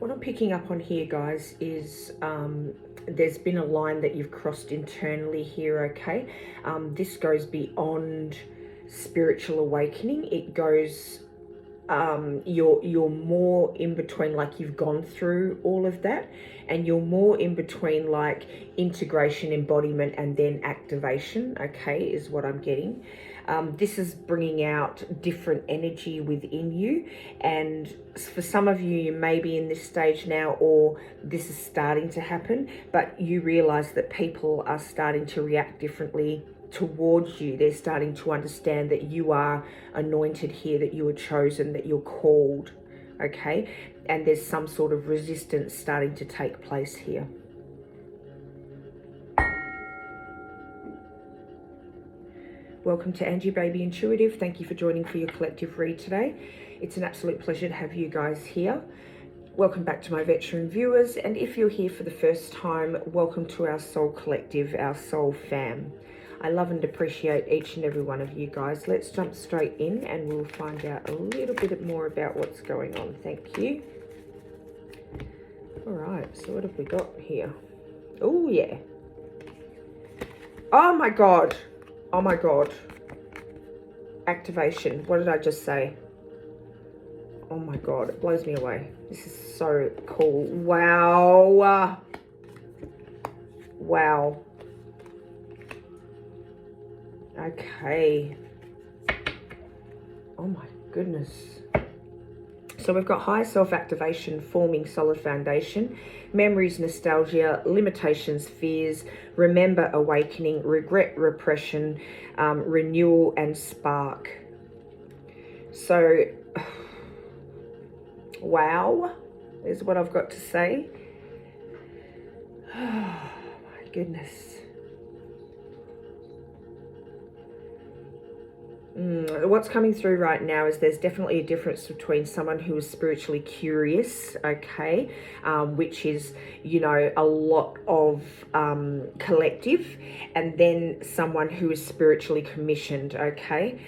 What I'm picking up on here, guys, is there's been a line that you've crossed internally here, okay? This goes beyond spiritual awakening. It goes, you're more in between, like you've gone through all of that, and you're more in between like integration, embodiment, and then activation, okay, is what I'm getting. This is bringing out different energy within you, and for some of you, you may be in this stage now, or this is starting to happen, but you realize that people are starting to react differently towards you. They're starting to understand that you are anointed here, that you are chosen, that you're called, okay? And there's some sort of resistance starting to take place here. Welcome to Angie Baby Intuitive. Thank you for joining for your collective read today. It's an absolute pleasure to have you guys here. Welcome back to my veteran viewers, and if you're here for the first time, welcome to our soul collective, our soul fam. I love and appreciate each and every one of you guys. Let's jump straight in and we'll find out a little bit more about what's going on. Thank you. All right, so what have we got here? Oh, yeah. Oh, my God. Oh, my God. Activation. What did I just say? Oh, my God. It blows me away. This is so cool. Wow. Wow. Okay. Oh my goodness. So we've got higher self-activation, forming solid foundation, memories, nostalgia, limitations, fears, remember, awakening, regret, repression, renewal, and spark. So, wow, is what I've got to say. Oh my goodness. What's coming through right now is there's definitely a difference between someone who is spiritually curious, okay, which is, you know, a lot of collective, and then someone who is spiritually commissioned, okay.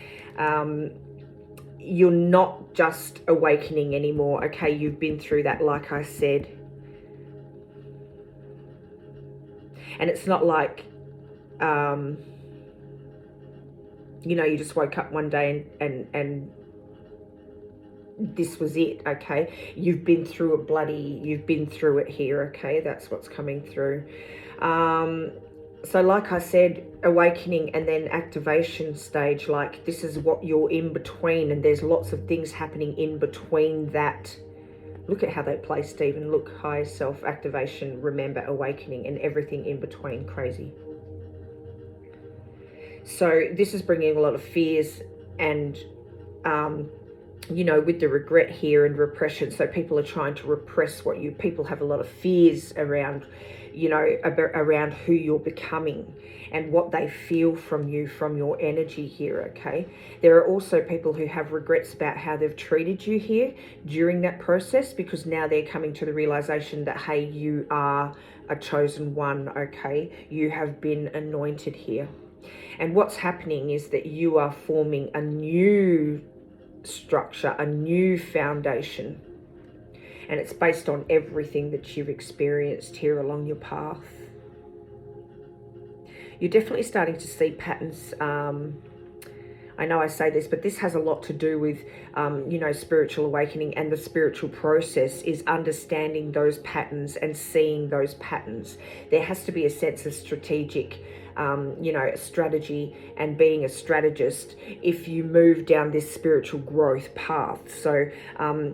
You're not just awakening anymore, okay. You've been through that, like I said. And it's not like you know, you just woke up one day and this was it, okay? You've been through you've been through it here, okay? That's what's coming through. So like I said, awakening and then activation stage, like this is what you're in between, and there's lots of things happening in between that. Look at how they play, Stephen. Look, higher self, activation, remember, awakening, and everything in between. Crazy. So this is bringing a lot of fears and, you know, with the regret here and repression. So people are trying to repress people have a lot of fears around, you know, around who you're becoming and what they feel from you, from your energy here, okay? There are also people who have regrets about how they've treated you here during that process, because now they're coming to the realization that, hey, you are a chosen one, okay? You have been anointed here. And what's happening is that you are forming a new structure, a new foundation. And it's based on everything that you've experienced here along your path. You're definitely starting to see patterns. I know I say this, but this has a lot to do with, you know, spiritual awakening, and the spiritual process is understanding those patterns and seeing those patterns. There has to be a sense of strategic, you know, strategy and being a strategist if you move down this spiritual growth path. So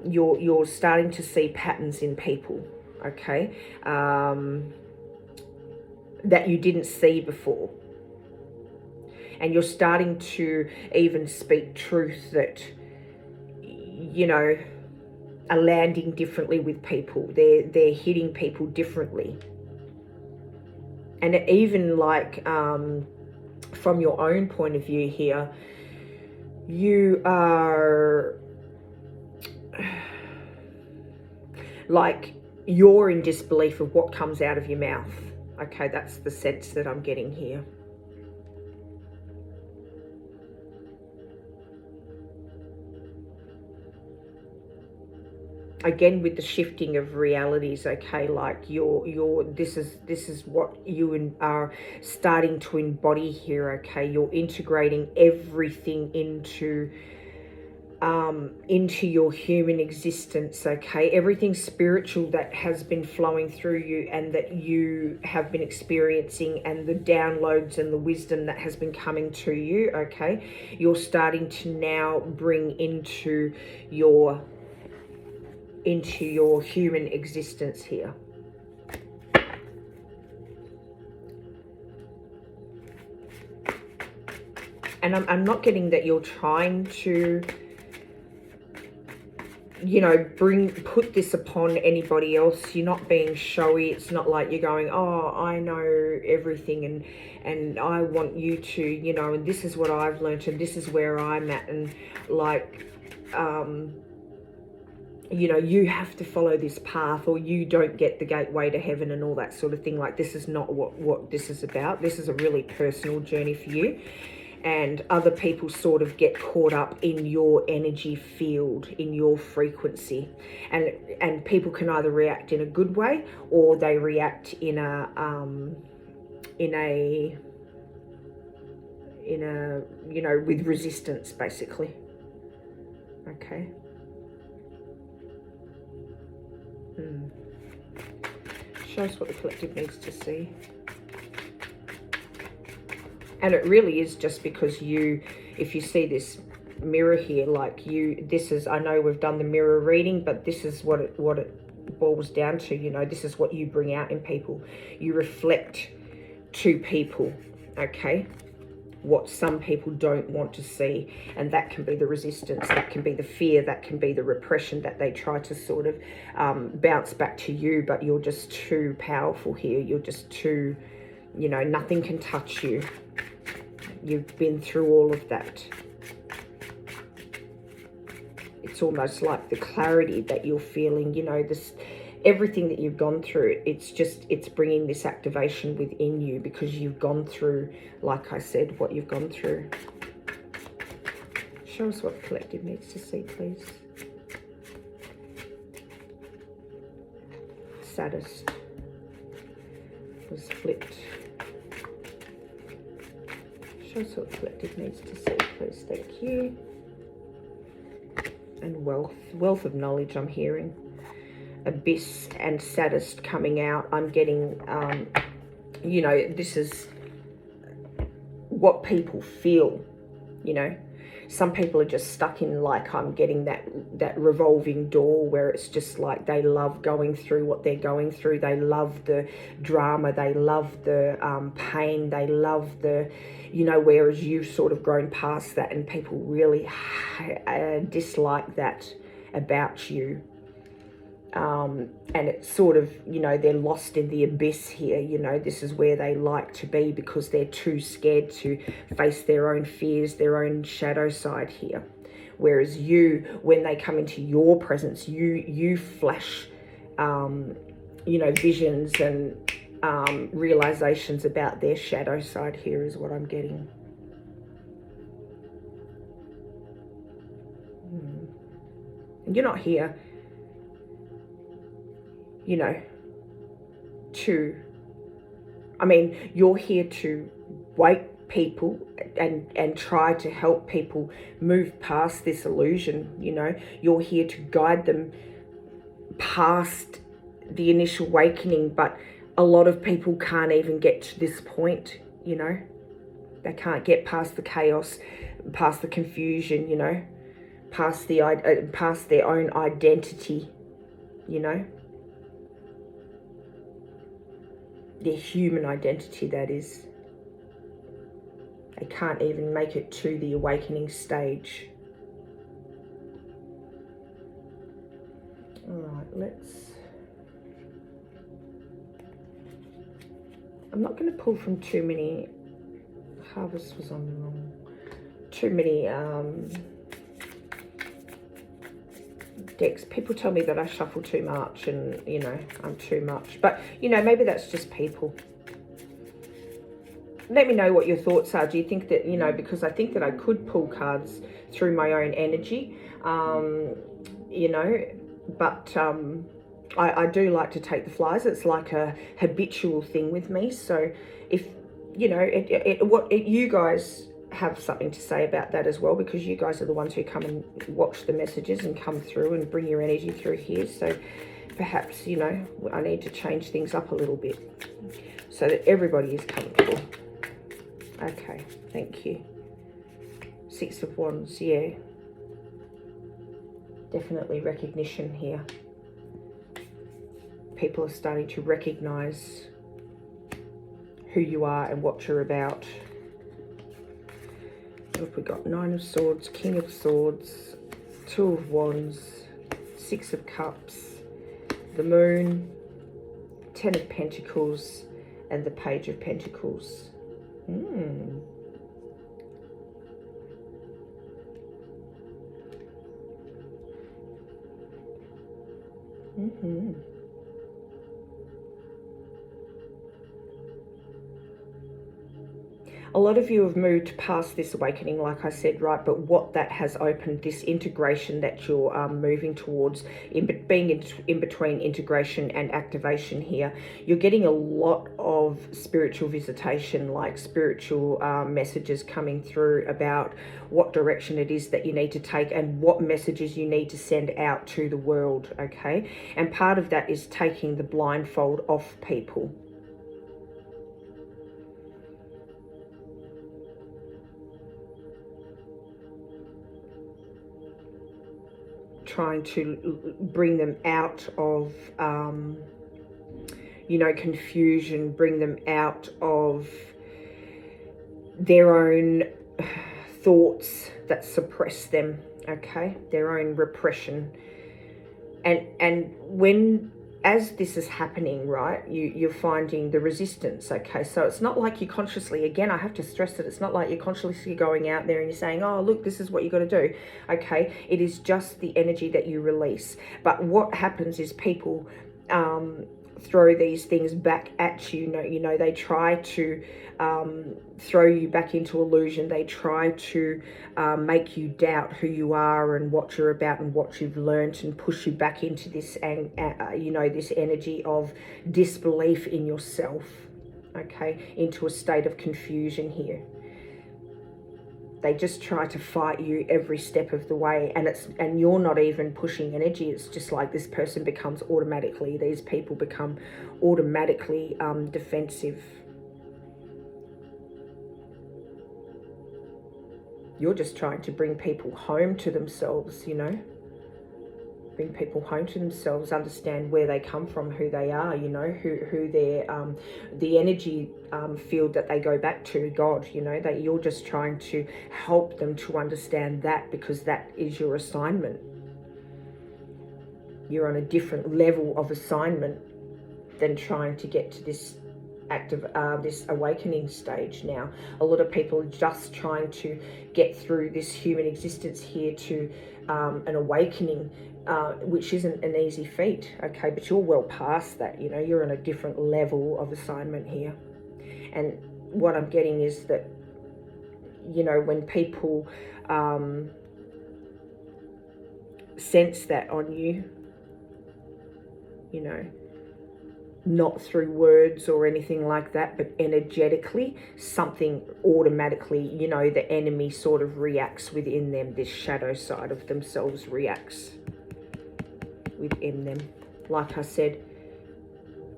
you're starting to see patterns in people, okay, that you didn't see before. And you're starting to even speak truth that, you know, are landing differently with people. They're hitting people differently. And even like from your own point of view here, you are like, you're in disbelief of what comes out of your mouth. Okay, that's the sense that I'm getting here. again, with the shifting of realities, okay, like this is what you are starting to embody here, okay. You're integrating everything into your human existence, okay. Everything spiritual that has been flowing through you and that you have been experiencing, and the downloads and the wisdom that has been coming to you, okay, you're starting to now bring into your human existence here. And I'm not getting that you're trying to, you know, put this upon anybody else. You're not being showy. It's not like you're going, oh, I know everything and I want you to, you know, and this is what I've learned and this is where I'm at, and like, you know, you have to follow this path or you don't get the gateway to heaven and all that sort of thing. Like, this is not what this is about. This is a really personal journey for you. And other people sort of get caught up in your energy field, in your frequency. And people can either react in a good way or they react in a you know, with resistance, basically. Okay. Show us what the collective needs to see. And it really is just because if you see this mirror here, like this is, I know we've done the mirror reading, but this is what it boils down to, you know, this is what you bring out in people. You reflect to people, okay, what some people don't want to see. And that can be the resistance, that can be the fear, that can be the repression that they try to sort of bounce back to you, but you're just too powerful here. You're just too, you know, nothing can touch you. You've been through all of that. It's almost like the clarity that you're feeling, you know, this, everything that you've gone through, it's bringing this activation within you because you've gone through, like I said, what you've gone through. Show us what the collective needs to see, please. Saddest was flipped. Show us what the collective needs to see, please. Thank you. And wealth of knowledge I'm hearing. Abyss and saddest coming out. I'm getting, you know, this is what people feel, you know. Some people are just stuck in, like, I'm getting that revolving door where it's just like they love going through what they're going through. They love the drama. They love the pain. They love the, you know, whereas you've sort of grown past that and people really dislike that about you. And it's sort of, you know, they're lost in the abyss here. You know, this is where they like to be because they're too scared to face their own fears, their own shadow side here. Whereas you, when they come into your presence, you flash, you know, visions and realizations about their shadow side here is what I'm getting. And you're not here, you know, you're here to wake people and try to help people move past this illusion, you know. You're here to guide them past the initial awakening, but a lot of people can't even get to this point, you know. They can't get past the chaos, past the confusion, you know, past their own identity, you know. Their human identity, that is. They can't even make it to the awakening stage. All right, I'm not going to pull from too many. Harvest was on the wrong. Too many decks. People tell me that I shuffle too much and, you know, I'm too much. But, you know, maybe that's just people. Let me know what your thoughts are. Do you think that, you know, because I think that I could pull cards through my own energy, you know, but I do like to take the flies. It's like a habitual thing with me. So if, you know, you guys have something to say about that as well, because you guys are the ones who come and watch the messages and come through and bring your energy through here. So perhaps, you know, I need to change things up a little bit so that everybody is comfortable. Okay, thank you. Six of Wands, yeah. Definitely recognition here. People are starting to recognize who you are and what you're about. What have we got? Nine of Swords, King of Swords, Two of Wands, Six of Cups, the Moon, Ten of Pentacles, and the Page of Pentacles. A lot of you have moved past this awakening, like I said, right? But what that has opened, this integration that you're moving towards, being in between integration and activation here, you're getting a lot of spiritual visitation, like spiritual messages coming through about what direction it is that you need to take and what messages you need to send out to the world, okay? And part of that is taking the blindfold off people. Trying to bring them out of, you know, confusion, bring them out of their own thoughts that suppress them, okay? Their own repression. And when, as this is happening, right, you're finding the resistance, okay? So it's not like you consciously, again, I have to stress that it's not like you're consciously going out there and you're saying, oh, look, this is what you got to do, okay? It is just the energy that you release. But what happens is people throw these things back at you. You know, they try to throw you back into illusion. They try to make you doubt who you are and what you're about and what you've learnt, and push you back into this, you know, this energy of disbelief in yourself, okay, into a state of confusion here. They just try to fight you every step of the way, and you're not even pushing energy. It's just like this person becomes automatically, these people become automatically defensive. You're just trying to bring people home to themselves, you know. Bring people home to themselves, understand where they come from, who they are, you know, who they're, the energy field that they go back to, God, you know, that you're just trying to help them to understand that, because that is your assignment. You're on a different level of assignment than trying to get to this active, this awakening stage now. A lot of people are just trying to get through this human existence here to an awakening, which isn't an easy feat, okay? But you're well past that, you know. You're on a different level of assignment here. And what I'm getting is that, you know, when people sense that on you, you know, not through words or anything like that, but energetically, something automatically, you know, the enemy sort of reacts within them. This shadow side of themselves reacts within them. Like I said,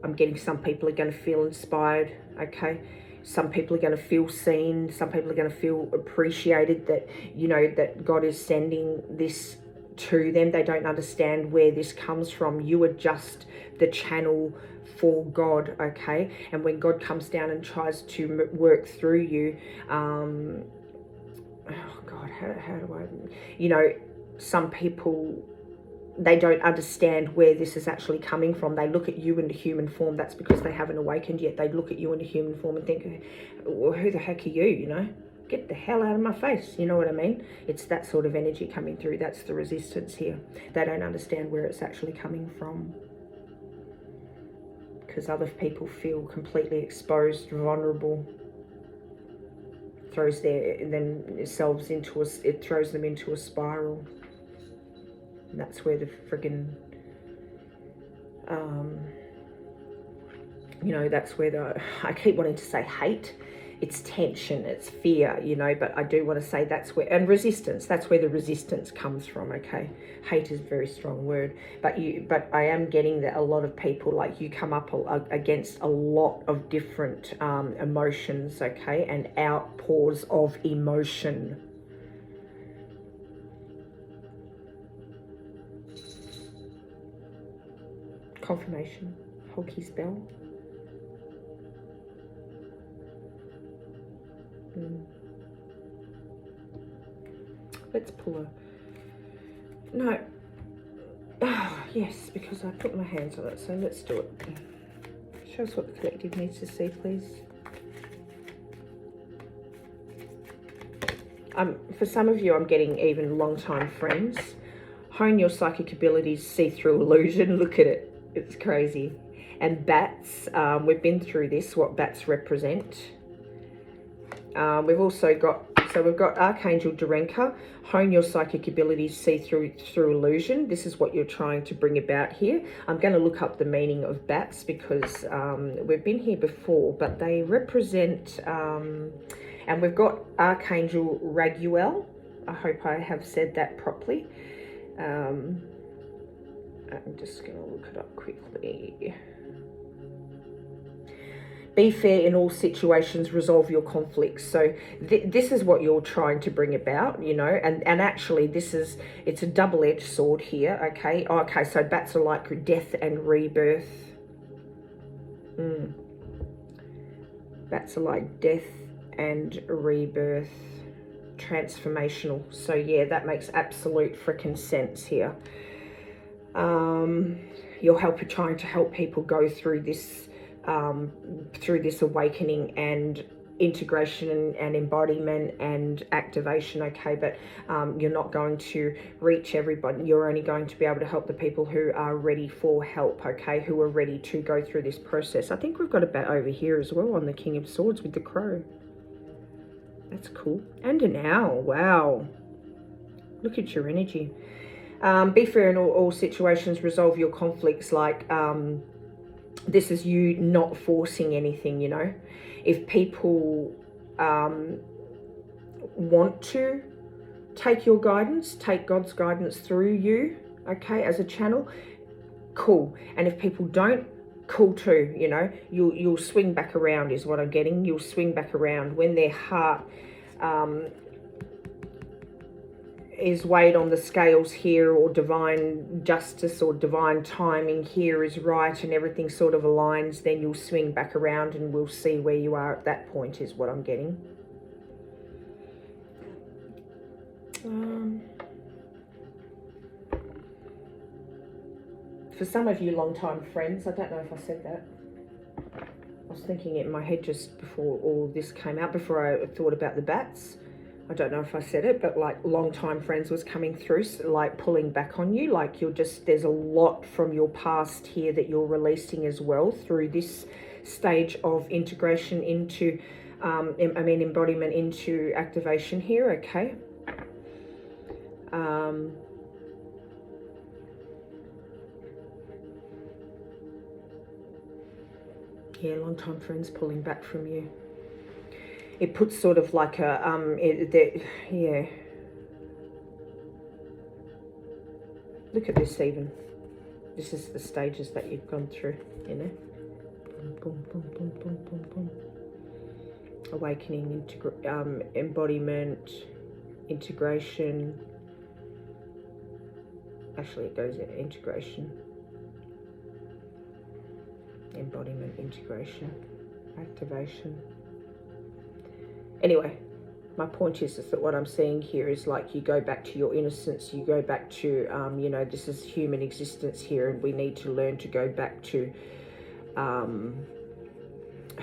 I'm getting some people are going to feel inspired, okay? Some people are going to feel seen. Some people are going to feel appreciated, that, you know, that God is sending this to them. They don't understand where this comes from. You are just the channel for God, okay? And when God comes down and tries to work through you, oh God, how do I, you know, some people, they don't understand where this is actually coming from. They look at you in a human form. That's because they haven't awakened yet. They look at you in a human form and think, well, who the heck are you, you know? Get the hell out of my face, you know what I mean? It's that sort of energy coming through. That's the resistance here. They don't understand where it's actually coming from, because other people feel completely exposed, vulnerable. Throws it throws them into a spiral. And that's where the friggin' You know, that's where I keep wanting to say hate. It's tension, it's fear, you know, but I do want to say that's where, and resistance, that's where the resistance comes from, okay? Hate is a very strong word, but I am getting that a lot of people, like, you come up against a lot of different emotions, okay, and outpours of emotion. Confirmation, Hulky spell. Let's pull a... No. Oh, yes, because I put my hands on it, so let's do it. Show us what the collective needs to see, please. For some of you, I'm getting even long-time friends. Hone your psychic abilities, see through illusion. Look at it. It's crazy. And bats, we've been through this, what bats represent. We've also got, so we've got Archangel Darenka, hone your psychic abilities, see through illusion. This is what you're trying to bring about here. I'm going to look up the meaning of bats because we've been here before, but they represent, and we've got Archangel Raguel. I hope I have said that properly. I'm just going to look it up quickly. Be fair in all situations, resolve your conflicts. So this is what you're trying to bring about, you know, and actually it's a double-edged sword here, okay? Okay, so bats are like death and rebirth. Bats are like death and rebirth, transformational. So yeah, that makes absolute freaking sense here. You're trying to help people go through this awakening and integration and embodiment and activation, okay? But you're not going to reach everybody. You're only going to be able to help the people who are ready for help, okay? Who are ready to go through this process. I think we've got a bat over here as well on the King of Swords with the crow. That's cool. And an owl. Wow. Look at your energy. Be fair in all situations, resolve your conflicts. Like, this is you not forcing anything, you know. If people want to take your guidance, take God's guidance through you, okay, as a channel, cool. And if people don't, cool too, you know. You'll swing back around is what I'm getting. You'll swing back around when their heart is weighed on the scales here, or divine justice or divine timing here is right and everything sort of aligns, then you'll swing back around and we'll see where you are at that point is what I'm getting. For some of you long-time friends, I don't know if I said that. I was thinking it in my head just before all this came out, before I thought about the bats. I don't know if I said it, but like long-time friends was coming through, so like pulling back on you, like there's a lot from your past here that you're releasing as well through this stage of integration into, embodiment into activation here, okay? Yeah, long-time friends pulling back from you. It puts sort of like a, yeah. Look at this even. This is the stages that you've gone through, you know. Boom, boom, boom, boom, boom, boom. Awakening, embodiment, integration. Actually, it goes in integration. Embodiment, integration, activation. Anyway, my point is that what I'm seeing here is like you go back to your innocence, you go back to, you know, this is human existence here, and we need to learn to go back to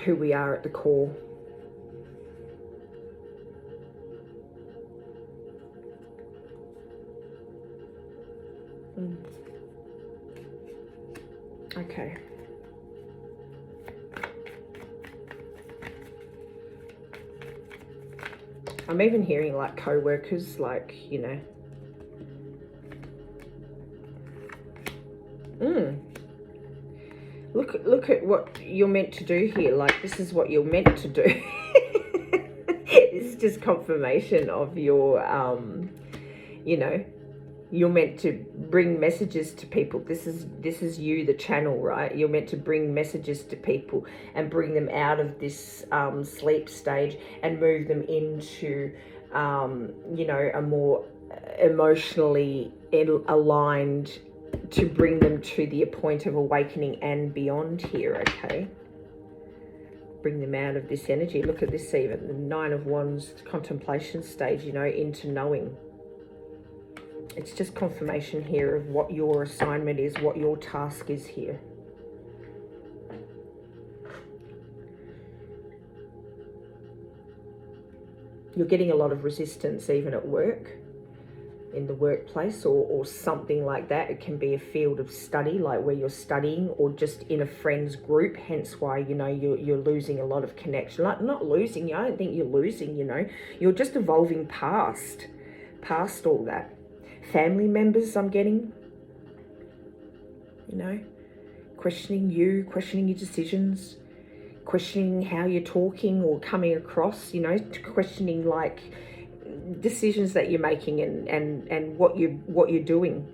who we are at the core. Okay. I'm even hearing like co-workers, like, you know. Look at what you're meant to do here. Like, this is what you're meant to do. It's just confirmation of your, you know, you're meant to bring messages to people. This is you, the channel, right? You're meant to bring messages to people and bring them out of this sleep stage and move them into, you know, a more emotionally aligned, to bring them to the point of awakening and beyond here, okay? Bring them out of this energy. Look at this, even the Nine of Wands contemplation stage, you know, into knowing. It's just confirmation here of what your assignment is, what your task is here. You're getting a lot of resistance even at work, in the workplace, or something like that. It can be a field of study, like where you're studying, or just in a friend's group, hence why, you know, you're losing a lot of connection. Like, not losing, I don't think you're losing, you know, you're just evolving past all that. Family members, I'm getting, you know, questioning you, questioning your decisions, questioning how you're talking or coming across, you know, questioning like decisions that you're making and what you're doing.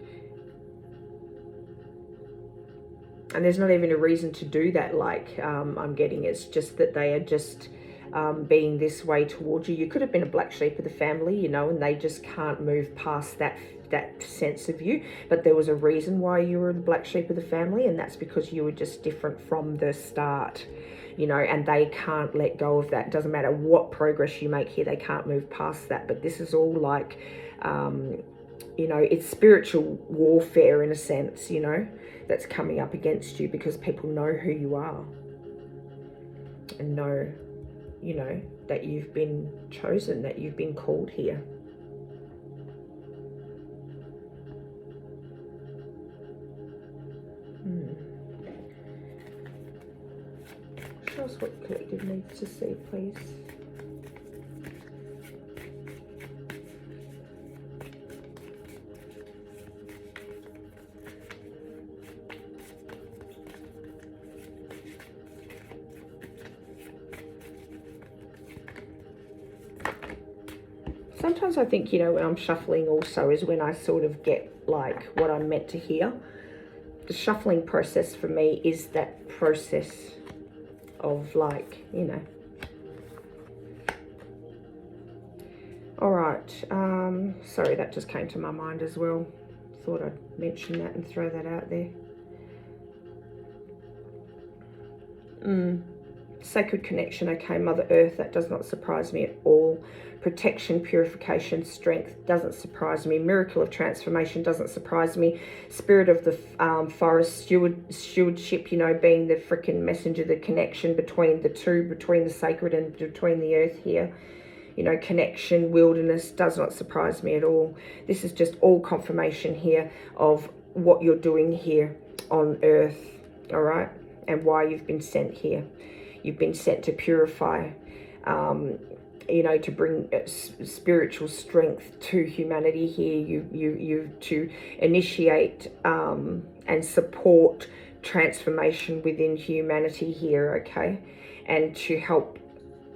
And there's not even a reason to do that. Like, I'm getting, it's just that they are just being this way towards you. You could have been a black sheep of the family, you know, and they just can't move past that sense of you. But there was a reason why you were the black sheep of the family, and that's because you were just different from the start, you know, and they can't let go of that. It doesn't matter what progress you make here, they can't move past that. But this is all like, you know, it's spiritual warfare in a sense, you know, that's coming up against you, because people know who you are and know, you know, that you've been chosen, that you've been called here. Show us what the collective needs to see, please. Sometimes I think, you know, when I'm shuffling also is when I sort of get like what I'm meant to hear. The shuffling process for me is that process of like, you know. All right. Sorry, that just came to my mind as well. Thought I'd mention that and throw that out there. Sacred connection, okay, Mother Earth, that does not surprise me at all. Protection, purification, strength, doesn't surprise me. Miracle of transformation doesn't surprise me. Spirit of the forest, stewardship, you know, being the freaking messenger, the connection between the two, between the sacred and between the earth here. You know, connection, wilderness, does not surprise me at all. This is just all confirmation here of what you're doing here on earth, all right, and why you've been sent here. You've been sent to purify, you know, to bring spiritual strength to humanity here. You to initiate and support transformation within humanity here, okay, and to help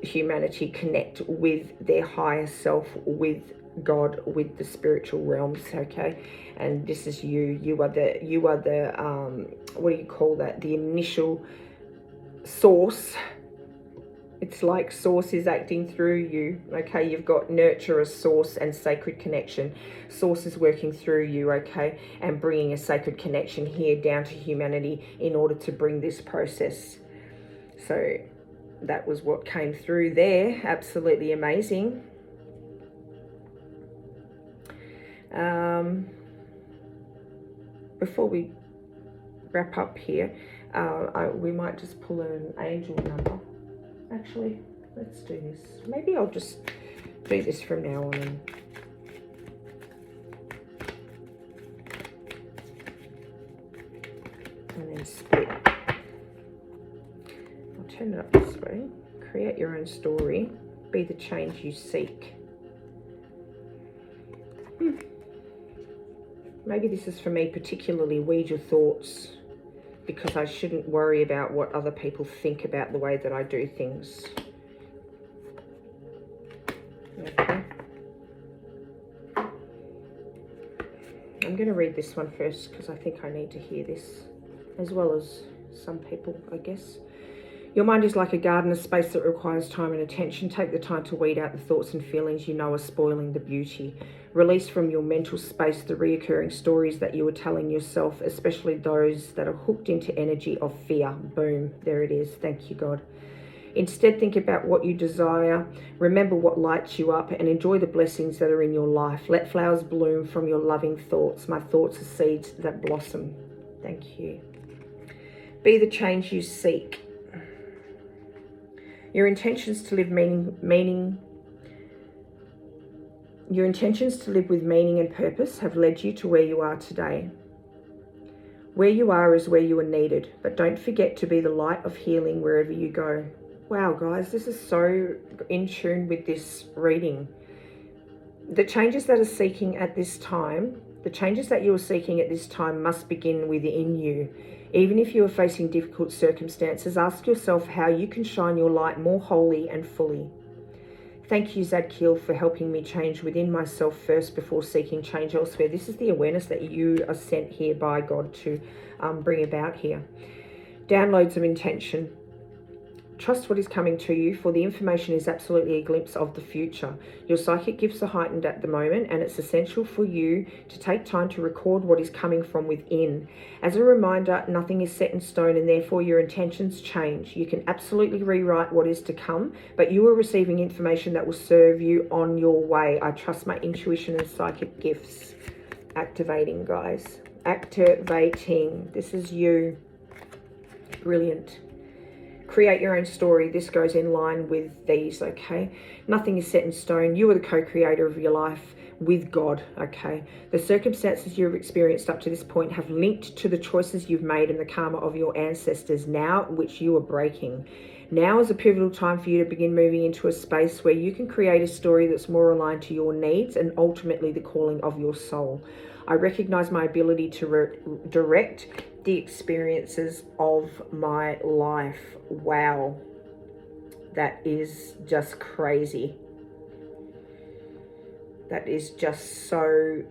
humanity connect with their higher self, with God, with the spiritual realms, okay. And this is you. You are the what do you call that? The initial source. It's like source is acting through you, okay. You've got nurturer, source, and sacred connection. Source is working through you, okay, and bringing a sacred connection here down to humanity in order to bring this process. So that was what came through there. Absolutely amazing. Before we wrap up here, we might just pull an angel number. Actually, let's do this. Maybe I'll just do this from now on and then split. I'll turn it up this way. Create your own story. Be the change you seek. Maybe this is for me particularly. Weed your thoughts. because I shouldn't worry about what other people think about the way that I do things. Okay. I'm going to read this one first because I think I need to hear this, as well as some people, I guess. Your mind is like a garden, a space that requires time and attention. Take the time to weed out the thoughts and feelings you know are spoiling the beauty. Release from your mental space the reoccurring stories that you are telling yourself, especially those that are hooked into energy of fear. Boom, there it is. Thank you, God. Instead, think about what you desire. Remember what lights you up and enjoy the blessings that are in your life. Let flowers bloom from your loving thoughts. My thoughts are seeds that blossom. Thank you. Be the change you seek. Your intentions to live Your intentions to live with meaning and purpose have led you to where you are today. Where you are is where you are needed, but don't forget to be the light of healing wherever you go. Wow, guys, this is so in tune with this reading. The changes that are seeking at this time, the changes that you are seeking at this time must begin within you. Even if you are facing difficult circumstances, ask yourself how you can shine your light more wholly and fully. Thank you, Zadkiel, for helping me change within myself first before seeking change elsewhere. This is the awareness that you are sent here by God to bring about here. Downloads of intention. Trust what is coming to you, for the information is absolutely a glimpse of the future. Your psychic gifts are heightened at the moment, and it's essential for you to take time to record what is coming from within. As a reminder, nothing is set in stone, and therefore your intentions change. You can absolutely rewrite what is to come, but you are receiving information that will serve you on your way. I trust my intuition and psychic gifts. Activating, guys. Activating. This is you. Brilliant. Create your own story. This goes in line with these, okay? Nothing is set in stone. You are the co-creator of your life with God, okay? The circumstances you've experienced up to this point have linked to the choices you've made and the karma of your ancestors now, which you are breaking. Now is a pivotal time for you to begin moving into a space where you can create a story that's more aligned to your needs and ultimately the calling of your soul. I recognize my ability to direct the experiences of my life. Wow, that is just crazy. That is just so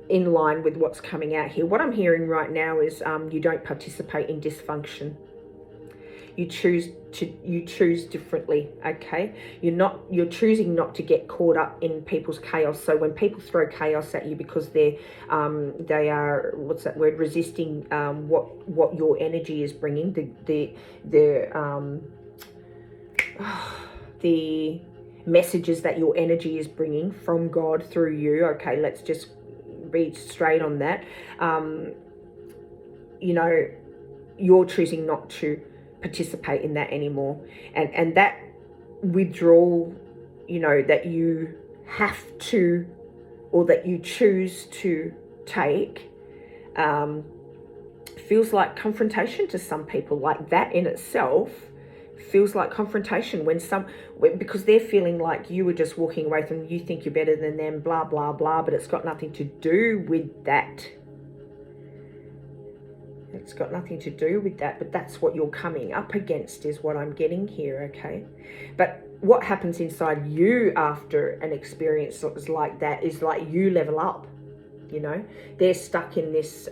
in line with what's coming out here. What I'm hearing right now is you don't participate in dysfunction. You choose differently, okay? You're choosing not to get caught up in people's chaos. So when people throw chaos at you because they are, what's that word, resisting what your energy is bringing, the messages that your energy is bringing from God through you, okay, let's just be straight on that. You know, you're choosing not to participate in that anymore, and that withdrawal, you know, that you have to, or that you choose to take, feels like confrontation to some people. Like that in itself feels like confrontation because they're feeling like you were just walking away from, you think you're better than them, blah blah blah, but it's got nothing to do with that. It's got nothing to do with that, but that's what you're coming up against is what I'm getting here, okay? But what happens inside you after an experience like that is like you level up, you know? They're stuck in this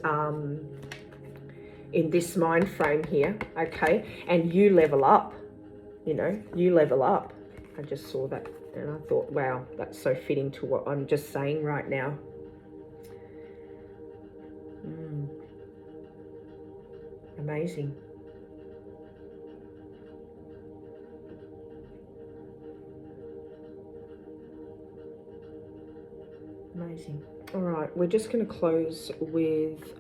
mind frame here, okay? And you level up, you know? You level up. I just saw that and I thought, wow, that's so fitting to what I'm just saying right now. Amazing. Amazing. All right, we're just going to close with,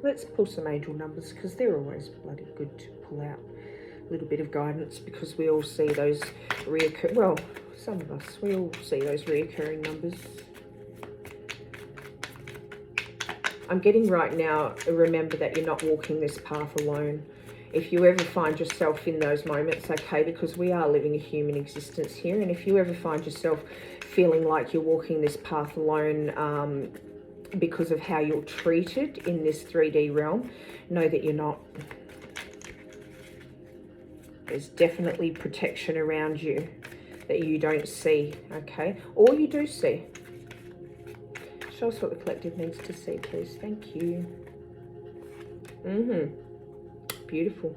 let's pull some angel numbers because they're always bloody good to pull out a little bit of guidance, because we all see those some of us, we all see those reoccurring numbers. I'm getting right now, remember that you're not walking this path alone. If you ever find yourself in those moments, okay, because we are living a human existence here, and if you ever find yourself feeling like you're walking this path alone, because of how you're treated in this 3D realm. Know that you're not. There's definitely protection around you that you don't see, okay? Or you do see. Show us what the collective needs to see, please. Thank you. Beautiful.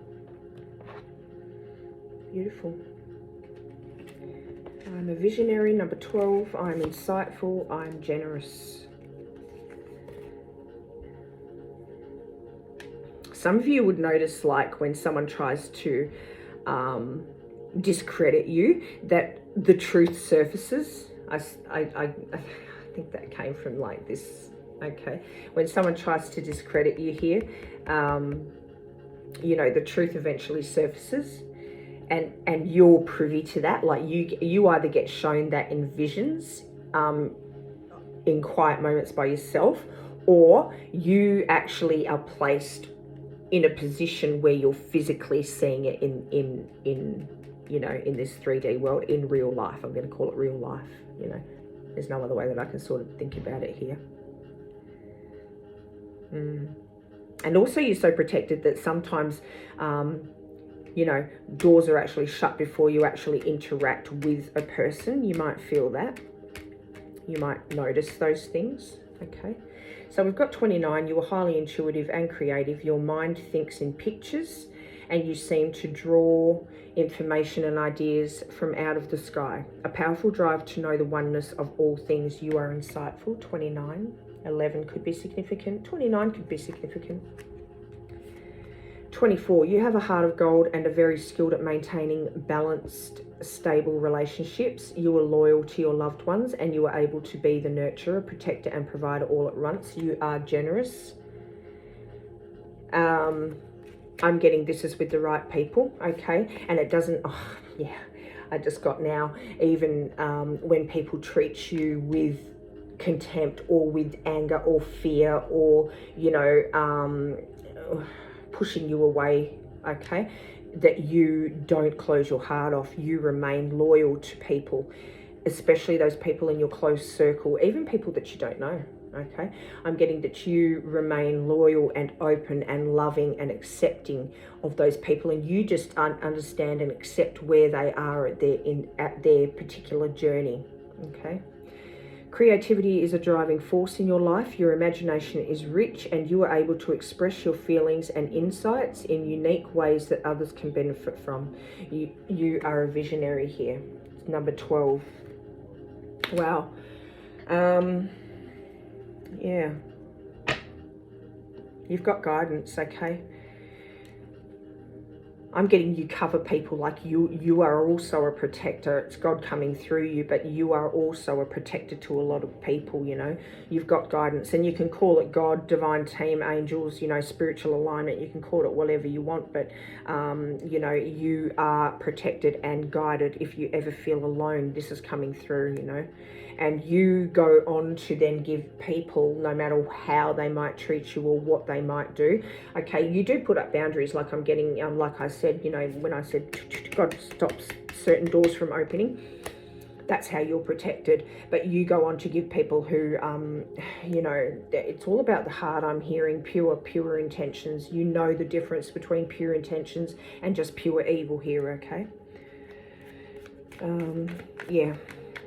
Beautiful. I'm a visionary, number 12. I'm insightful. I'm generous. Some of you would notice, like, when someone tries to discredit you, that the truth surfaces. I think that came from like this, okay? When someone tries to discredit you here, you know, the truth eventually surfaces, and you're privy to that. Like you either get shown that in visions, in quiet moments by yourself, or you actually are placed in a position where you're physically seeing it in you know, in this 3D world, in real life. I'm going to call it real life, you know. There's no other way that I can sort of think about it here. And also, you're so protected that sometimes, you know, doors are actually shut before you actually interact with a person. You might feel that. You might notice those things, okay? So we've got 29. You are highly intuitive and creative. Your mind thinks in pictures, and you seem to draw information and ideas from out of the sky. A powerful drive to know the oneness of all things. You are insightful. 29. 11 could be significant. 29 could be significant. 24. You have a heart of gold and are very skilled at maintaining balanced, stable relationships. You are loyal to your loved ones, and you are able to be the nurturer, protector, and provider all at once. You are generous. I'm getting this is with the right people, okay? And it doesn't, oh, yeah, I just got now, even when people treat you with contempt or with anger or fear or, you know, pushing you away, okay? That you don't close your heart off. You remain loyal to people, especially those people in your close circle, even people that you don't know. Okay, I'm getting that you remain loyal and open and loving and accepting of those people, and you just understand and accept where they are at their particular journey. Okay, creativity is a driving force in your life. Your imagination is rich, and you are able to express your feelings and insights in unique ways that others can benefit from. You are a visionary here. Number 12. Wow. Yeah, you've got guidance, okay? I'm getting you cover people, like you are also a protector. It's God coming through you, but you are also a protector to a lot of people, you know. You've got guidance, and you can call it God, divine team, angels, you know, spiritual alignment. You can call it whatever you want, but, you know, you are protected and guided. If you ever feel alone, this is coming through, you know. And you go on to then give people, no matter how they might treat you or what they might do, okay, you do put up boundaries, like I'm getting, like I said, you know, when I said God stops certain doors from opening, that's how you're protected. But you go on to give people who, you know, it's all about the heart. I'm hearing pure intentions. You know the difference between pure intentions and just pure evil here, okay? Yeah.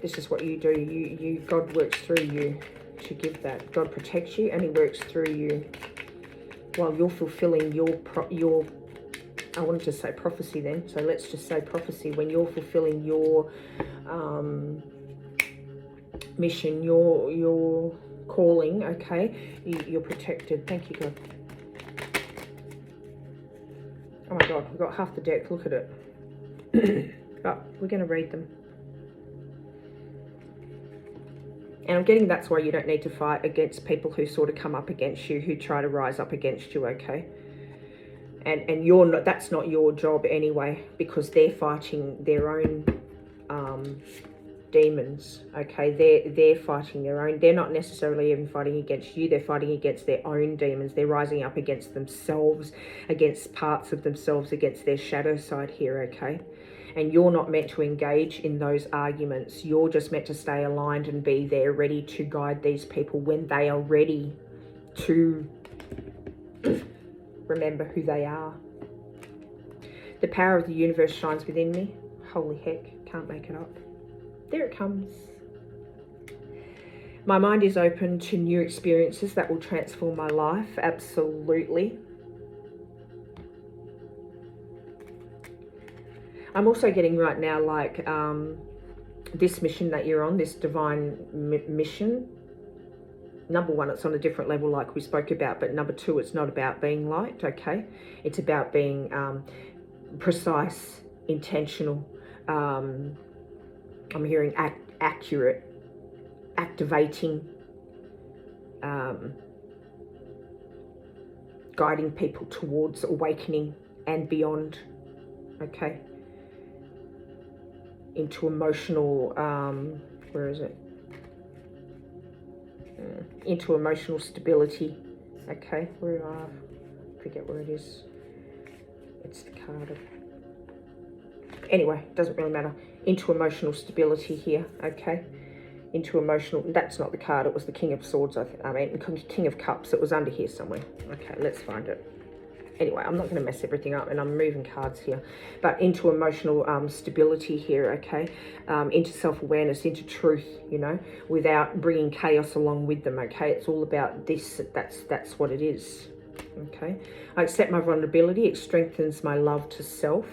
This is what you do. God works through you to give that. God protects you, and he works through you while you're fulfilling your I wanted to say prophecy then, so let's just say prophecy. When you're fulfilling your mission, your calling, okay, you're protected. Thank you, God. Oh my God, we've got half the deck. Look at it. But we're going to read them. And I'm getting that's why you don't need to fight against people who sort of come up against you, who try to rise up against you, okay? And you're not, that's not your job anyway, because they're fighting their own demons, okay? They're fighting their own. They're not necessarily even fighting against you. They're fighting against their own demons. They're rising up against themselves, against parts of themselves, against their shadow side here, okay? And you're not meant to engage in those arguments. You're just meant to stay aligned and be there, ready to guide these people when they are ready to remember who they are. The power of the universe shines within me. Holy heck, can't make it up. There it comes. My mind is open to new experiences that will transform my life. Absolutely. I'm also getting right now, like, this mission that you're on, this divine mission. Number one, it's on a different level like we spoke about. But number two, it's not about being liked, okay? It's about being precise, intentional. I'm hearing accurate, activating, guiding people towards awakening and beyond, okay? Into emotional, where is it? Into emotional stability, okay? Forget where it is. It's the card of... Anyway, doesn't really matter. Into emotional stability here, okay? Into emotional... That's not the card. It was the King of Swords, I mean, King of Cups. It was under here somewhere. Okay, let's find it. Anyway, I'm not going to mess everything up, and I'm moving cards here. But into emotional stability here, okay? Into self-awareness, into truth, you know, without bringing chaos along with them, okay? It's all about this. That's what it is, okay? I accept my vulnerability. It strengthens my love to self.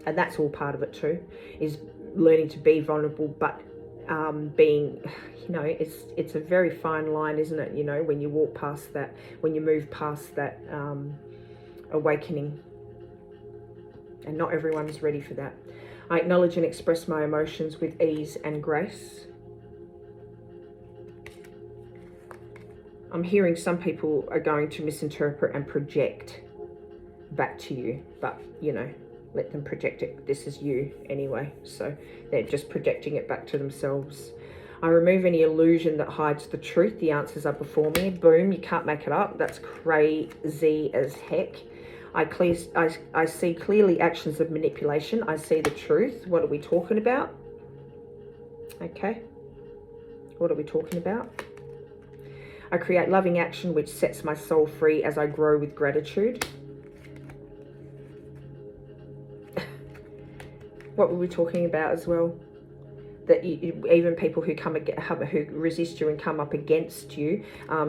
And that's all part of it too, is learning to be vulnerable, but being, you know, it's a very fine line, isn't it? You know, when you walk past that, when you move past that awakening, and not everyone is ready for that. I acknowledge and express my emotions with ease and grace. I'm hearing some people are going to misinterpret and project back to you, but, you know, let them project it. This is you anyway, so they're just projecting it back to themselves. I remove any illusion that hides the truth. The answers are before me. Boom, you can't make it up. That's crazy as heck. I see clearly actions of manipulation. I see the truth. What are we talking about? Okay. What are we talking about? I create loving action which sets my soul free as I grow with gratitude. What were we talking about as well? That even people who who resist you and come up against you,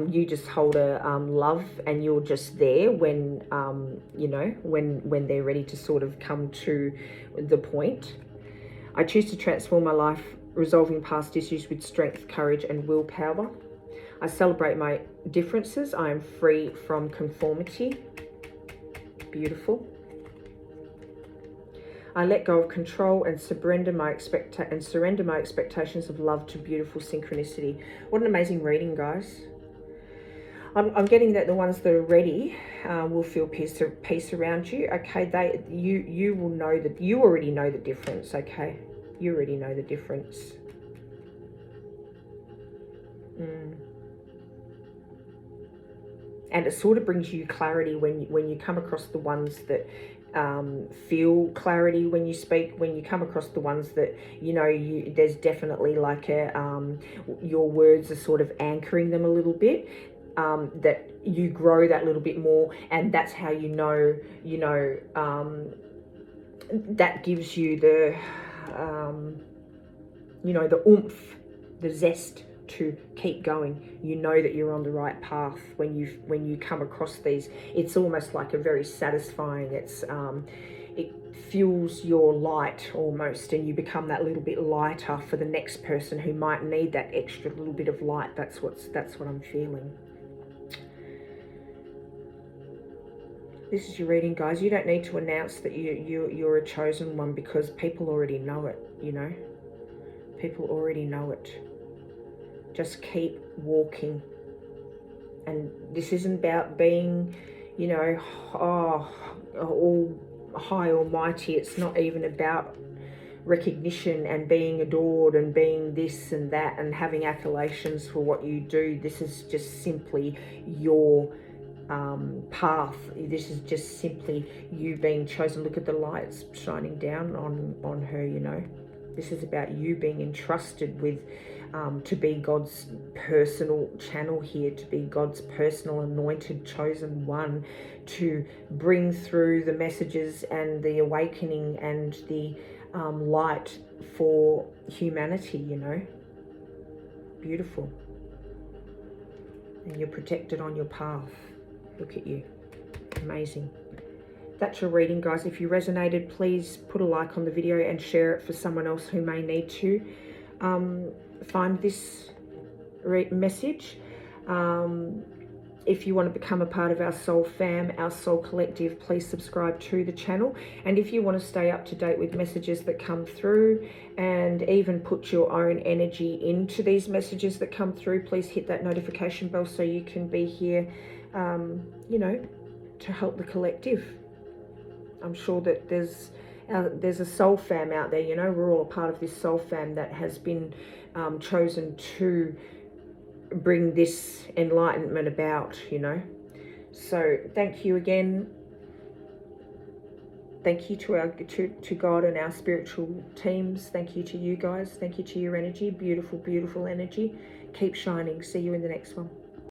you just hold a love, and you're just there when you know, when they're ready to sort of come to the point. I choose to transform my life, resolving past issues with strength, courage, and willpower. I celebrate my differences. I am free from conformity. Beautiful. I let go of control and surrender my expectations of love to beautiful synchronicity. What an amazing reading, guys. I'm getting that the ones that are ready will feel peace around you. Okay, you will know that you already know the difference. Okay, you already know the difference. And it sort of brings you clarity when you come across the ones that feel clarity when you speak, when you come across the ones that, you know, there's definitely like a, your words are sort of anchoring them a little bit, that you grow that little bit more, and that's how you know, that gives you the, you know, the oomph, the zest to keep going. You know that you're on the right path when you come across these. It's almost like a very satisfying, it fuels your light almost, and you become that little bit lighter for the next person who might need that extra little bit of light. That's what I'm feeling. This is your reading, guys. You don't need to announce that you're a chosen one, because people already know it, you know. People already know it. Just keep walking. And this isn't about being, you know, all high almighty. It's not even about recognition and being adored and being this and that and having accolations for what you do. This is just simply your path. This is just simply you being chosen. Look at the lights shining down on her, you know. This is about you being entrusted with to be God's personal channel here, to be God's personal anointed chosen one, to bring through the messages and the awakening and the light for humanity, you know. Beautiful. And you're protected on your path. Look at you. Amazing. That's your reading, guys. If you resonated, please put a like on the video and share it for someone else who may need to find this message. If you want to become a part of our soul fam, our soul collective, please subscribe to the channel. And if you want to stay up to date with messages that come through and even put your own energy into these messages that come through, please hit that notification bell so you can be here, you know, to help the collective. I'm sure that there's a soul fam out there, you know. We're all a part of this soul fam that has been chosen to bring this enlightenment about, you know. So thank you again. Thank you to God and our spiritual teams. Thank you to you guys. Thank you to your energy. Beautiful, beautiful energy. Keep shining. See you in the next one.